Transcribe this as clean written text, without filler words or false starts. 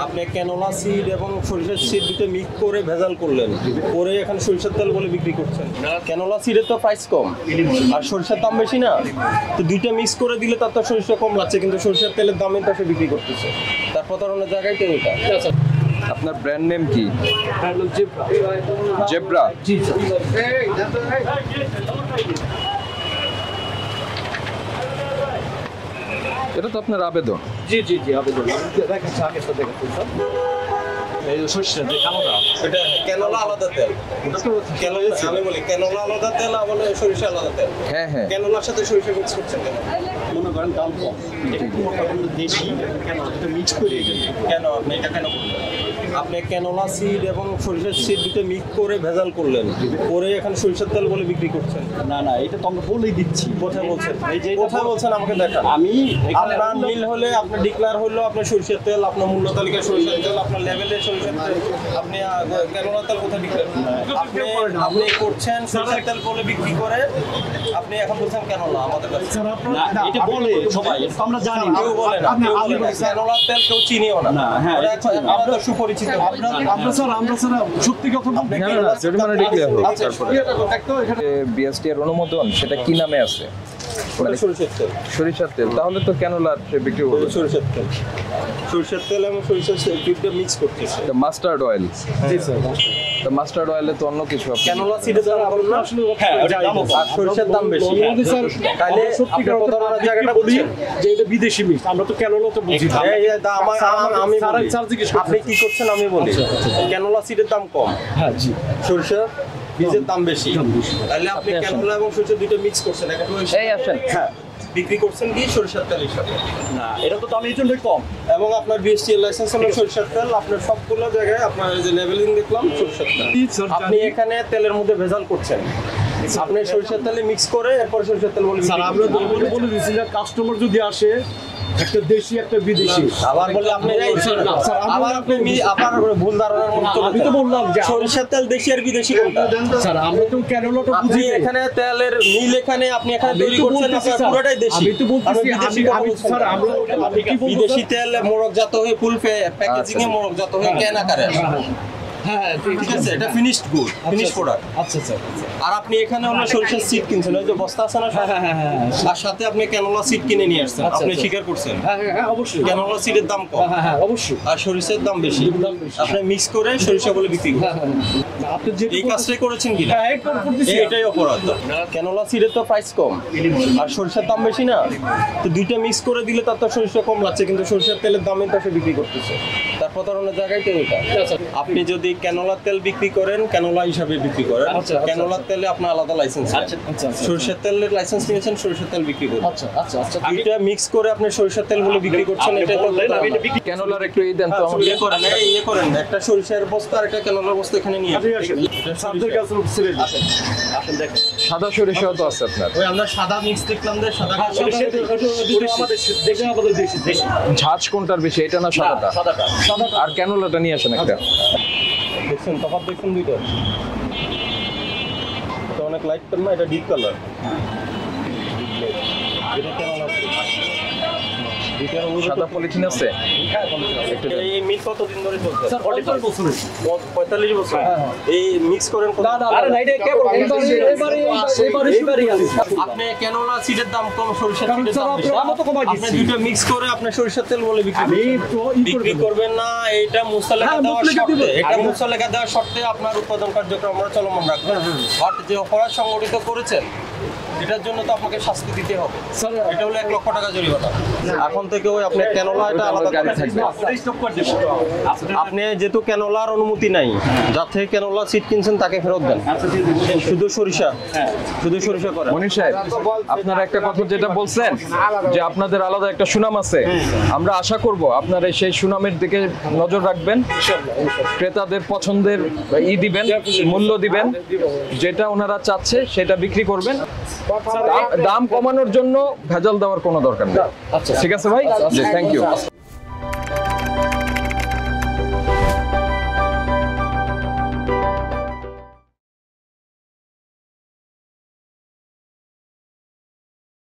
আপনি canola seed এবং সরিষার সিড দুটো মিক্স করে ভেজাল করলেন, করে এখানে সরিষার তেল বলে বিক্রি করছেন। ক্যানোলা সিডের তো প্রাইস কম আর সরিষার দাম বেশি না, তো দুইটা মিক্স করে দিলে তার তো সরিষা কম লাগছে, কিন্তু সরিষার তেলের দামে তো সে বিক্রি করতেছে। তার প্রতারণার জায়গায় তো এটা। আপনার ব্র্যান্ড নেম কি? জেব্রা। জি স্যার। এটা তো আপনার আবেদন। জি জি জি আবেদন দেখাচ্ছি, আগে তো দেখাচ্ছি স্যার। এই যে সরিষা যে কালোটা, এটা ক্যানোলা আলাদা তেল, ক্যানোলা আমি বলি ক্যানোলা আলাদা তেল, বলে সরিষা আলাদা তেল। হ্যাঁ হ্যাঁ, ক্যানোলার সাথে সরিষা মিক্স করছেন কেন? মনে করেন দাম কম, এটা মোটামুটি দেশি কেন এটা মিক্স করে কেন আপনি এটা কেন করলেন? আপনি ক্যানোলা সিড এবং সরিষার সিড দুটো মিক্স করে ভেজাল করলেন, করে এখানে সরিষার তেল বলে বিক্রি করছেন। না না, এটা তো আমরা বলেই দিচ্ছি। কোথায় বলছেন? এই যে কোথায় বলছেন আমাকে দেখান। আমি আপনার মিল হলে আপনার ডিক্লার হলো আপনার সরিষার তেল, আপনার মূল্য তালিকায় সরিষার তেল, আপনার লেভেলে সরিষার তেল, আপনি ক্যানোলা তেল কোথায় ডিক্লার? আপনি করছেন সরিষার তেল বলে বিক্রি করে, আপনি এখন বলছেন ক্যানোলা আমাদের কাছে। না, এটা বলে সবাই, এটা তো আমরা জানি। কেউ বলে না, কেউ বলে না। ক্যানোলা তেল কেউ চিনিও না। না, হ্যাঁ, ওরা এখন আমরা তো সুপরিচিত। আমরা স্যার সত্যি কথা বলতে না না, সেটা মানে ডিক্লেয়ার হোক। আচ্ছা, তারপরে বিএসটি এর অনুমোদন সেটা কি নামে আছে? মানে সরিষার তেল। সরিষার তেল, তাহলে তো ক্যানোলা বিক্রি করবে। সরিষার তেল, সরিষার তেল এবং সরিষার দুধটা মিক্স করতেছে। Mustard oil. জি স্যার। তো মাস্টার্ড অয়েলে তো অন্য কিছু আপনি- ক্যানোলা সিডের দাম কম না? হ্যাঁ, আর সরিষার দাম বেশি। স্যার তাইলে আপনি প্রতারণার জায়গাটা বলি বলছেন যে এটা বিদেশি মিক্স, আমরা তো কেনলো তো বুঝি না। এই যে দাম আমি স্যার, বলি। স্যার জিজ্ঞেস আপনি কি করছেন আমি বলি। ক্যানোলা সিডের দাম কম, হ্যাঁ জি, সরিষার বীজের দাম বেশি। দাম বেশি। তাহলে আপনি আপনি আসেন। ক্যানোলা এবং সরিষা দুটো মিক্স করছেন, এই আসেন। হ্যাঁ, বিক্রি করছেন কি সরিষার তেল হিসাবে। না এটা তো আমি এই জন্যই কম। এবং আপনার বিএসটি লাইসেন্স হলো সরিষার তেল, আপনার সবগুলো জায়গায় আপনার এই যে লেভেলিং দেখলাম সরিষার তেল। আপনি এখানে তেলের মধ্যে ভেজাল করছেন, আপনি সরিষার তেলে মিক্স করে এরপর সরিষার তেল বলে স্যার বিক্রি আমরা করছেন। তো বলে দিচ্ছি যে কাস্টমার যদি আসে একটা দেশি একটা বিদেশি, আবার বলে আপনি স্যার, আবার আপনি আবার ভুল ধারণার মধ্যে আমি তো বললাম যে সরিষার তেল দেশি আর বিদেশি কোনটা? স্যার আমরা তো কেনলোটা আপনি বুঝি না। এখানে তেলের মিল এখানে আপনি এখানে আমি তৈরি তো করছেন, বলতেছি আপনার স্যার, পুরোটাই দেশি। আমি তো বলতেছি, আপনি বিদেশি কথা আমি বলছেন স্যার না। আমি কি বলবো বিদেশি স্যার? তেল মোড়কজাত হয়ে ফুল প্যাকেজিং এ মোড়কজাত হয়ে ক্যান আকারে আসে। হ্যাঁ ঠিক আছে, এটা ফিনিশড গুড, ফিনিশ প্রোডাক্ট। আচ্ছা স্যার। আর আপনি এখানে অন্য সরিষার সিড কিনছেন, ওই যে বস্তা আছে না, আর সাথে আপনি ক্যানোলা সিড কিনে নিয়ে আসছেন, আচ্ছা, আপনি আচ্ছা। স্বীকার করছেন হ্যাঁ হ্যাঁ অবশ্যই। ক্যানোলা সিডের দাম কম হ্যাঁ অবশ্যই। আর সরিষার দাম বেশি, দাম বেশি। আপনি মিক্স করে সরিষা বলে বিক্রি করেন। আপনি যে এই কাজটাই করেছেন কি? হ্যাঁ একদম করতেছি। এটাই অপরাধ। ক্যানোলা সিডের তো প্রাইস কম আর সরিষার দাম বেশি না, তো দুইটা মিক্স করে দিলে তার তো সরিষা কম লাগছে, কিন্তু সরিষার তেলের দামে তো সে বিক্রি করতেছে। তার প্রতারণার জায়গায় তো এটা। আপনি যদি ক্যানোলা তেল বিক্রি করেন ক্যানোলা হিসাবে বিক্রি করেন, আচ্ছা, আচ্ছা, ক্যানোলার তেলে আপনার আলাদা লাইসেন্স আছে। আচ্ছা। সরিষার তেলের লাইসেন্স নিয়েছেন, সরিষার তেল বিক্রি করেন। আচ্ছা আচ্ছা আচ্ছা। দুইটা মিক্স করে আপনি সরিষার তেল বলে বিক্রি করছেন, এটা তো ক্যানোলার একটু এই দেন তো আমাকে। ইয়ে করেন, ইয়ে করেন, একটা সরিষার বস্তা আর একটা ক্যানোলার বস্তা এখানে নিয়ে আসেন। স্যারদের কাছে ছেড়ে দিন। আসেন দেখেন, সাদা সরিষাও তো আছে আপনার। ওই আমরা সাদা মিক্স দেখলাম, সাদা আমাদের দেশে আমাদের দেশি ঝাঁজ কোনটার বেশি, এটা না সাদাটা? সাদাটা। আর ক্যানোলাটা নিয়ে আসেন একটা। দেখছেন তফাৎ, দেখছেন দুইটা, এটা অনেক লাইট কালার না, এটা ডিপ কালার। এটা কেমন আছে? সাদা পলিথিন আছে একটু দেন। এই মিক্স কতদিন ধরে চলছে? স্যার 45 বছর। 45 বছর। এই মিক্স করেন কত? আরে না এটা কেবল এবারে আপনি ক্যানোলা সিডের দাম কম, সরিষার কারণ সিডের স্যার দাম বেশি। আমরা তো কমাই আপনি দিচ্ছি। দুটো মিক্স করে আপনি সরিষার তেল বলে বিক্রি আমি করবেন। তো বিক্রি করবেন না, এটা মুসা লেখা হ্যাঁ, দেওয়ার মুসা লেখা শর্তে, দিব। এটা মুসা লেখা দেওয়ার শর্তে আপনার উৎপাদন কার্যক্রম আমরা চলমান রাখবেন। বাট যে অপরাধ সংগঠিত করেছেন এটার জন্য তো আপনাকে শাস্তি দিতে হবে। স্যার এটা হলো 1 লক্ষ টাকা জরিমানা। এখন থেকে ওই আপনি ক্যানোলা এটা আলাদা গাড়ি করে থাকবে। স্টপ করে দেব। আপনি যেহেতু ক্যানোলার অনুমতি নাই, যার থেকে ক্যানোলা সিড কিনছেন তাকে ফেরত দেন। শুধু সরিষা, শুধু সরিষা করেন। মনির সাহেব, আপনারা একটা কথা যেটা বলছেন যে আপনাদের আলাদা একটা সুনাম আছে, আমরা আশা করব আপনারা সেই সুনামের দিকে নজর রাখবেন, ক্রেতাদের পছন্দের দিবেন, মূল্য দিবেন, যেটা ওনারা চাচ্ছে সেটা বিক্রি করবেন। দাম কমানোর জন্য ভেজাল দেওয়ার কোনো দরকার নেই। আচ্ছা ঠিক আছে ভাই, থ্যাংক ইউ।